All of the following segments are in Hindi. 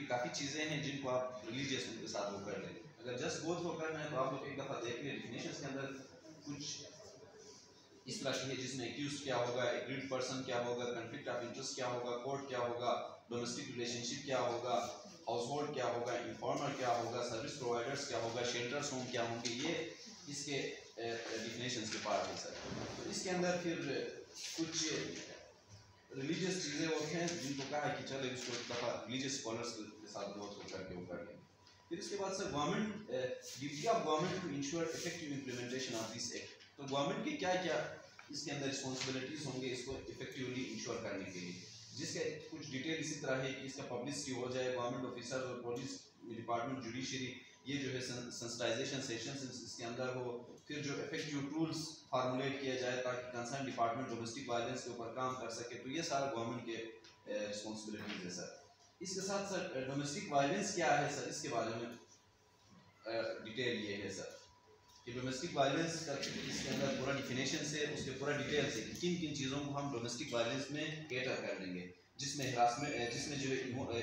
काफ़ी चीज़ें हैं जिनको आप रिलीजियस उनके साथ वो कर लें। अगर जस्ट गो थ्रो करना है तो आप लोग एक दफ़ा देख लें डेफिनेशंस के अंदर कुछ इस तरह की है जिसमें एक्यूज क्या होगा, एग्रीड पर्सन क्या होगा, कन्फ्लिक्ट ऑफ इंटरेस्ट क्या होगा, कोर्ट क्या होगा, डोमेस्टिक रिलेशनशिप क्या होगा, हाउस होल्ड क्या होगा, इन्फॉर्मर क्या होगा, सर्विस प्रोवाइडर्स क्या होगा, शेल्टर्स होम क्या होंगे। ये इसके डिफिनेशंस के पार्ट है सर। तो इसके अंदर फिर कुछ रिलीजियस चीज़ें होती हैं जिनको कहा है कि चलो इसको एक दफ़ा रिलीजियस स्कॉलर्स के साथ बहुत हो करके वो कर लें। फिर इसके बाद sir government duty of government to ensure effective implementation of this act. तो गवर्नमेंट की क्या क्या इसके अंदर रिस्पॉन्सिबिलिटीज़ होंगे इसको इफेक्टिवली इंश्योर करने के लिए, जिसका कुछ डिटेल इसी तरह है कि इसका पब्लिसिटी हो जाए, गवर्नमेंट ऑफिसर और पुलिस डिपार्टमेंट, जुडिशरी, ये जो है सेंसिटाइजेशन सेशंस इसके अंदर हो। फिर जो इफेक्टिव टूल्स फार्मुलेट किया जाए ताकि कंसर्न डिपार्टमेंट डोमेस्टिक वायलेंस के ऊपर काम कर सके। तो ये सारा गवर्नमेंट के रिस्पॉन्सिबिलिटीज़ है सर। इसके साथ सर डोमेस्टिक वायलेंस क्या है सर, इसके बारे में डिटेल ये है सर कि डोमेस्टिक वायलेंस का इसके अंदर पूरा डिफिनेशन से उसके पूरा डिटेल से किन किन चीज़ों को हम डोमेस्टिक वायलेंस में कैटर कर लेंगे, जिसमें हरासमेंट, जिसमें जो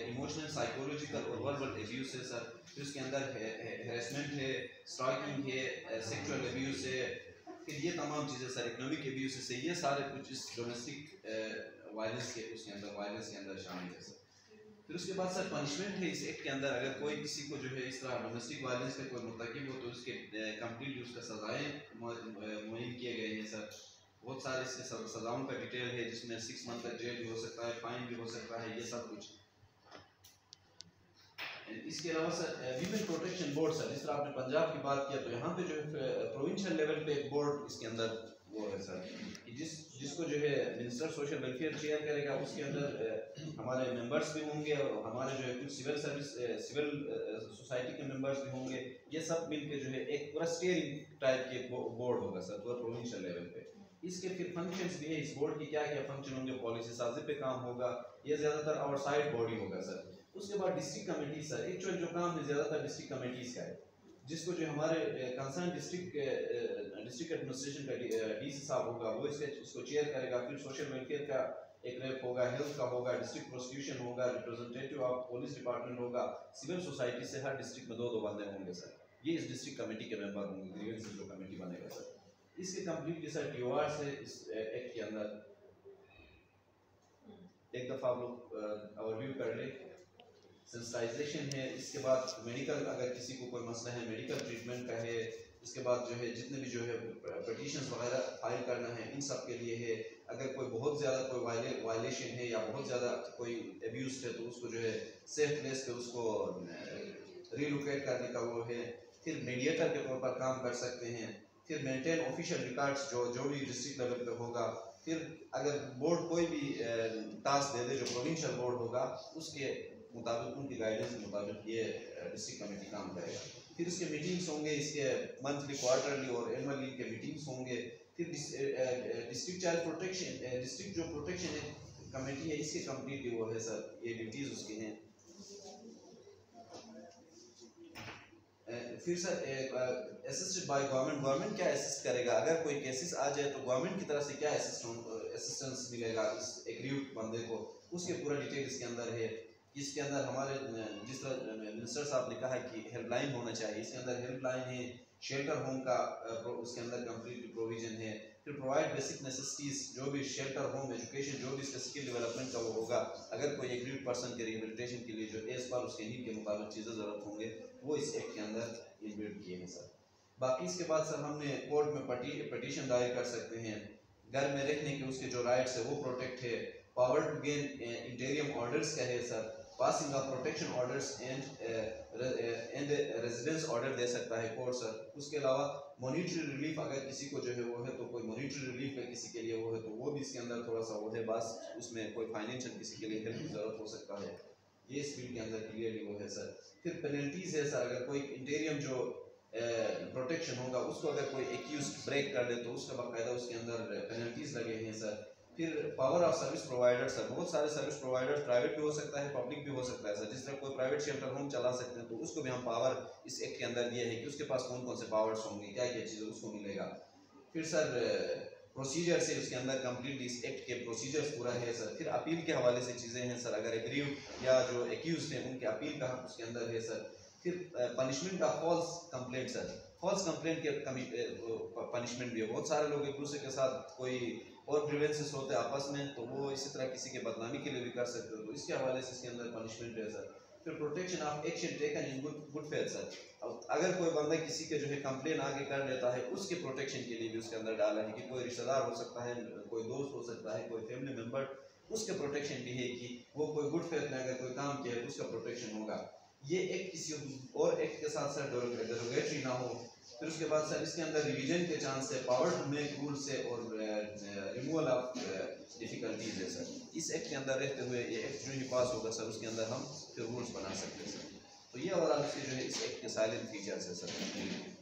इमोशनल, साइकोलॉजिकल और वर्बल एब्यूज़ है सर। फिर उसके अंदर हैरेसमेंट है, स्टॉकिंग है, सेक्सुअल एब्यूज़ है, फिर ये तमाम चीज़ें सर, इकोनॉमिक एब्यूज़ से, ये सारे कुछ इस डोमेस्टिक वायलेंस के उसके अंदर वायलेंस के अंदर शामिल है सर। फिर उसके बाद सर पनिशमेंट है इस एक्ट के अंदर। अगर कोई किसी को जो है इस तरह डोमेस्टिक वायलेंस का कोई मुर्तकिब हो तो उसके कंप्लीट उसका सजाएँ मुयन किए गए हैं सर। बहुत सारे इसके सजाओं का डिटेल है जिसमें 6 मंथ तक जेल भी हो सकता है, फाइन भी हो सकता है, ये सब कुछ। इसके अलावा sir women protection board sir, जिस तरह आपने पंजाब की बात किया तो यहाँ पे जो है प्रोविंशियल लेवल पे एक बोर्ड इसके अंदर वो है सर कि जिसको जो है मिनिस्टर सोशल वेलफेयर चेयर करेगा। उसके अंदर हमारे मेंबर्स भी होंगे और हमारे जो है कुछ सिविल सोसाइटी के मेंबर्स भी होंगे। ये सब मिलके जो है एक पूरा स्टीयरिंग टाइप के बोर्ड होगा सर पूरा प्रोविंशियल लेवल पे। इसके फिर फंक्शंस भी है इस बोर्ड की, क्या क्या फंक्शन होंगे, पॉलिसी साजी पे काम होगा, ये ज़्यादातर आउटसाइड बॉडी होगा सर। उसके बाद डिस्ट्रिक्ट कमेटी सर, एक्चुअल जो काम है ज़्यादातर डिस्ट्रिक्ट कमेटीज़ का है, जिसको जो हमारे कंसर्न डिस्ट्रिक्ट एडमिनिस्ट्रेशन का डीसी साहब होगा वो इसको चेयर करेगा। फिर सोशल वेलफेयर का एक रेप होगा, हेल्थ का होगा, डिस्ट्रिक्ट प्रोसिक्यूशन होगा, रिप्रेजेंटेटिव ऑफ पुलिस डिपार्टमेंट होगा, सिविल सोसाइटी से हर डिस्ट्रिक्ट में 2-2 बंदे होंगे सर। ये इस डिस्ट्रिक्ट कमेटी के मेंबर होंगे, ग्रीवेंसेस जो कमेटी बनेगा सर। इसके कंप्लीट सर टीओआर से इस एक्ट के अंदर एक दफ़ा आप लोग ओवरव्यू कर ले। सेंसिटाइजेशन है, इसके बाद मेडिकल, अगर किसी को कोई मसला है मेडिकल ट्रीटमेंट का है। इसके बाद जो है जितने भी जो है पिटीशंस वगैरह फाइल करना है इन सब के लिए है। अगर कोई बहुत ज़्यादा कोई वायलेशन है या बहुत ज़्यादा कोई एब्यूज है तो उसको जो है सेफ प्लेस पे उसको रिलोकेट करने का वो है। फिर मीडिएटर के तौर पर काम कर सकते हैं। फिर मेंटेन ऑफिशियल रिकॉर्ड्स जो भी डिस्ट्रिक्ट लेवल पे होगा। फिर अगर बोर्ड कोई भी टास्क दे दे जो प्रोविंशियल बोर्ड होगा उसके मुताबिक, उनकी गाइडेंस के मुताबिक ये डिस्ट्रिक्ट कमेटी काम करेगा। फिर इसके मीटिंग्स होंगे, इसके मंथली, क्वार्टरली और एनुअली के मीटिंग्स होंगे। फिर डिस्ट्रिक्ट चाइल्ड प्रोटेक्शन, डिस्ट्रिक्ट जो प्रोटेक्शन कमेटी है इसके कंप्लीट वो है सर, ये ड्यूटीज़ उसकी हैं। फिर सर असिस्टेड बाय गवर्नमेंट क्या असिस्ट करेगा, अगर कोई केसेस आ जाए तो गवर्नमेंट की तरफ से क्या असिस्टेंस मिलेगा इस एग्रीव्ड बंदे को, उसके पूरा डिटेल इसके अंदर है। इसके अंदर हमारे जिस तरह मिनिस्टर साहब ने कहा कि हेल्पलाइन होना चाहिए, इसके अंदर हेल्पलाइन है, शेल्टर होम का उसके अंदर कंप्लीट प्रोविजन है। फिर प्रोवाइड बेसिक नेसेसिटीज़, जो भी शेल्टर होम, एजुकेशन, जो भी इसका स्किल डेवलपमेंट का वो होगा। अगर कोई एग्रीड पर्सन के रिहेबिलिटेशन के लिए जो एज पर उसके नीड के मुताबिक चीज़ें ज़रूरत होंगे वो इस एक्ट के अंदर इनबिल्ट किए हैं सर। बाकी इसके बाद सर हमने कोर्ट में पटिशन दायर कर सकते हैं। घर में रहने के उसके जो राइट्स है वो प्रोटेक्ट है। Power to gain interim orders का है sir. Passing of protection orders and residence order दे सकता है कोर्ट सर। उसके अलावा मॉनिटरी रिलीफ, अगर किसी को जो है वो है तो कोई मॉनिटरी रिलीफ है किसी के लिए वो है तो वो भी इसके अंदर थोड़ा सा वो है, बस उसमें कोई फाइनेंशियल किसी के लिए हेल्प की ज़रूरत हो सकता है, ये इस बिल के अंदर क्लियरली वो है सर। फिर पेनल्टीज़ है सर, अगर कोई इंटीरियम जो प्रोटेक्शन होगा उसको अगर कोई एक्यूज ब्रेक कर दे तो उसका बाकायदा उसके अंदर पेनल्टीज़ लगे हैं सर। फिर power of service provider sir, बहुत सारे सर्विस प्रोवाइडर प्राइवेट भी हो सकता है, पब्लिक भी हो सकता है सर। जिस तरह कोई प्राइवेट शेल्टर होम चला सकते हैं तो उसको भी हम पावर इस एक्ट के अंदर दिए है कि उसके पास कौन कौन से पावर्स होंगे, क्या क्या चीज़ें उसको मिलेगा। फिर सर प्रोसीजर से उसके अंदर कम्प्लीटली इस एक्ट के प्रोसीजर्स पूरा है सर। फिर अपील के हवाले से चीज़ें हैं सर, अगर एग्रीव या जो एक्यूज हैं उनके अपील का हक उसके अंदर है सर। फिर पनिशमेंट का false complaint sir, false complaint के पनिशमेंट भी है। बहुत सारे लोग एक दूसरे के साथ कोई और ग्रीवेंसेस होते हैं आपस में, तो वो इसी तरह किसी के बदनामी के लिए भी कर सकते हो, तो इसके हवाले से इसके अंदर पनिशमेंट है सर। फिर protection of action taken in good faith sir, अगर कोई बंदा किसी के जो है कंप्लेन आगे कर लेता है उसके प्रोटेक्शन के लिए भी उसके अंदर डाला है कि कोई रिश्तेदार हो सकता है, कोई दोस्त हो सकता है, कोई फैमिली मेम्बर, उसके प्रोटेक्शन भी है कि वो कोई गुड फेथ में अगर कोई काम किया है तो उसका प्रोटेक्शन होगा। ये एक किसी और एक्ट के साथ सर डेरोगेटरी ना हो। फिर उसके बाद सर इसके अंदर रिवीजन के चांस है, पावर टू मेक रूल्स है और रिमूवल ऑफ डिफिकल्टीज है सर। इस एक्ट के अंदर रहते हुए ये एक्ट जो ही पास होगा सर उसके अंदर हम फिर रूल्स बना सकते हैं सर। तो ये ओवरऑल इसके जो है इस एक्ट के साइलेंट फीचर्स है सर।